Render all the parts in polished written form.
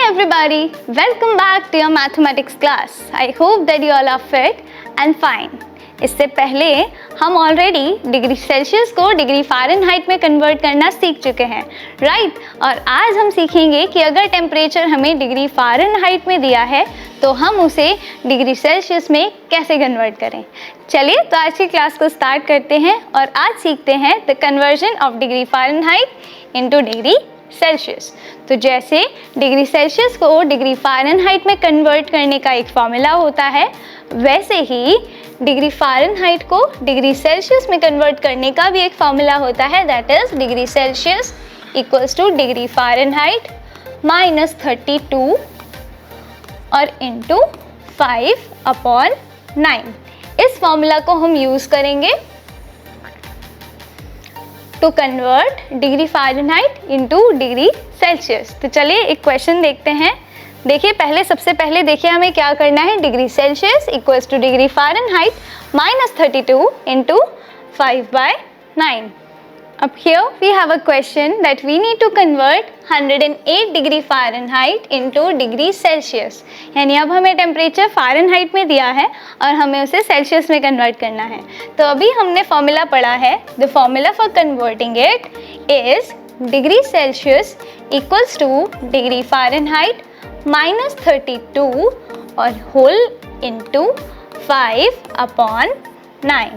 everybody, welcome back to your mathematics class. I hope that you all are fit and fine. इससे पहले हम already degree Celsius को degree Fahrenheit में convert करना सीख चुके हैं, राइट? और आज हम सीखेंगे कि अगर टेम्परेचर हमें डिग्री फ़ारेनहाइट में दिया है तो हम उसे डिग्री सेल्सियस में कैसे कन्वर्ट करें। चलिए तो आज की क्लास को स्टार्ट करते हैं और आज सीखते हैं the conversion of degree Fahrenheit into degree Celsius. तो जैसे डिग्री सेल्सियस को डिग्री फ़ारेनहाइट में कन्वर्ट करने का एक फॉर्मूला होता है, वैसे ही डिग्री फ़ारेनहाइट को डिग्री सेल्सियस में कन्वर्ट करने का भी एक फॉर्मूला होता है, that is degree Celsius equals two degree Fahrenheit minus 32 और इंटू 5/9। इस फॉर्मूला को हम यूज़ करेंगे to convert degree Fahrenheit into degree Celsius. तो चलिए एक क्वेश्चन देखते हैं। देखिए सबसे पहले देखिए हमें क्या करना है। Degree Celsius equals two degree Fahrenheit minus 32 into 5/9। अब here we have a question that we need to convert 108 degree Fahrenheit into degree Celsius. यानी अब हमें टेम्परेचर फ़ारेनहाइट में दिया है और हमें उसे सेल्सियस में कन्वर्ट करना है। तो अभी हमने फॉर्मूला पढ़ा है, the formula for converting it is degree Celsius equals two degree Fahrenheit minus 32 और होल इंटू 5/9।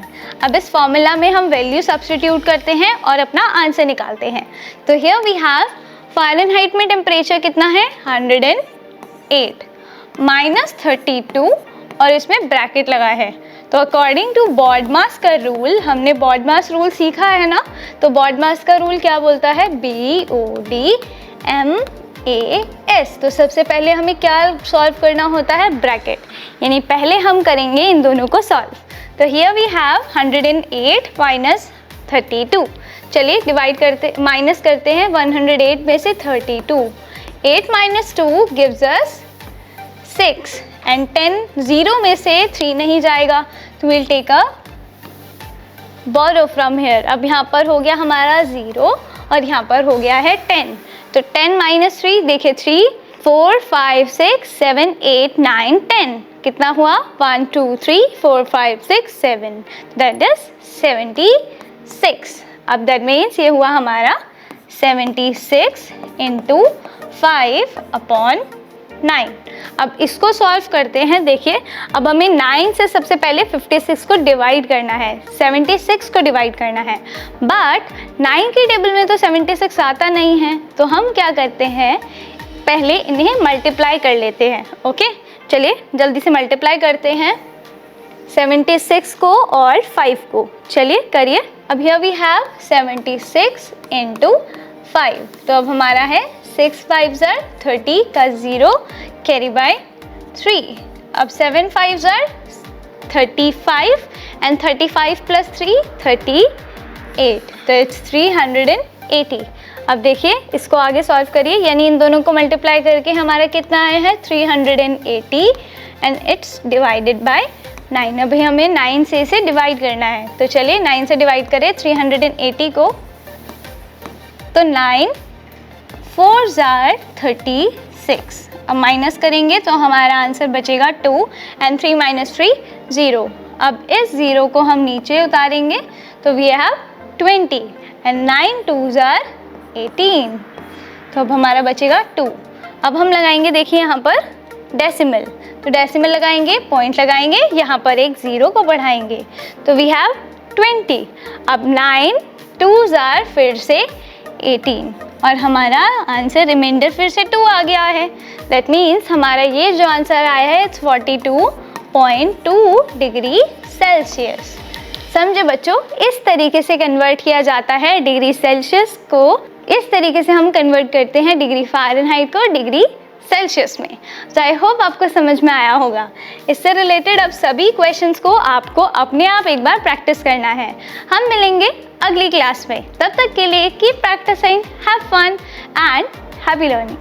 अब इस फॉर्मूला में हम वैल्यू सब्स्टिट्यूट करते हैं और अपना आंसर निकालते हैं। तो हियर वी हैव फ़ारेनहाइट में टेम्परेचर कितना है 108 माइनस 32 और इसमें ब्रैकेट लगा है। तो अकॉर्डिंग टू बॉडमास का रूल, हमने बॉडमास रूल सीखा है ना, तो बॉडमास का रूल क्या बोलता है, BODMAS। तो सबसे पहले हमें क्या सॉल्व करना होता है, ब्रैकेट, यानी पहले हम करेंगे इन दोनों को सॉल्व। तो हियर वी हैव 108 माइनस 32। चलिए डिवाइड करते माइनस करते हैं 108 में से 32। 8 माइनस 2 गिव्स अस 6 एंड 10 0 में से 3 नहीं जाएगा, तो will take a borrow from here. अब यहाँ पर हो गया हमारा 0 और यहाँ पर हो गया है 10। तो 10 माइनस 3 देखिए 3 4 5 6 7 8 9 10 कितना हुआ 1 2 3 4 5 6 7, दैट इज 76। अब दैट मीन्स ये हुआ हमारा 76 इंटू 5/9। अब इसको सॉल्व करते हैं। देखिए अब हमें 9 से सबसे पहले 56 को डिवाइड करना है, 76 को डिवाइड करना है, बट 9 के टेबल में तो 76 आता नहीं है, तो हम क्या करते हैं, पहले इन्हें मल्टीप्लाई कर लेते हैं। ओके चलिए जल्दी से मल्टीप्लाई करते हैं 76 को और 5 को। चलिए करिए। अब हियर वी हैव 76 इंटू 5। तो अब हमारा है 6 5 are 30 का 0 कैरी बाय 3। अब 7 5 are 35 एंड 35 प्लस 3 38, तो इट्स 380। अब देखिए इसको आगे सॉल्व करिए, यानी इन दोनों को मल्टीप्लाई करके हमारा कितना आया है 380 एंड इट्स डिवाइडेड बाय 9। अभी हमें 9 से इसे डिवाइड करना है, तो चलिए 9 से डिवाइड करें 380 को। तो 9 4s are 36। अब माइनस करेंगे तो हमारा आंसर बचेगा 2 एंड 3 माइनस 3 0। अब इस 0 को हम नीचे उतारेंगे तो we have 20 and 9 2s are 18। तो अब हमारा बचेगा 2। अब हम लगाएंगे देखिए यहाँ पर डेसिमल, तो डेसिमल लगाएंगे, पॉइंट लगाएंगे, यहाँ पर एक 0 को बढ़ाएंगे, तो वी हैव 20। अब 9 2s are फिर से 18 और हमारा आंसर रिमाइंडर फिर से 2 आ गया है। दैट मीन्स हमारा ये जो आंसर आया है इट्स 42.2 डिग्री सेल्सियस। समझे बच्चों, इस तरीके से कन्वर्ट किया जाता है डिग्री सेल्सियस को, इस तरीके से हम कन्वर्ट करते हैं डिग्री फ़ारेनहाइट को डिग्री सेल्सियस में। तो आई होप आपको समझ में आया होगा। इससे रिलेटेड अब सभी क्वेश्चंस को आपको अपने आप एक बार प्रैक्टिस करना है। हम मिलेंगे अगली क्लास में, तब तक के लिए keep practising, have fun and happy learning.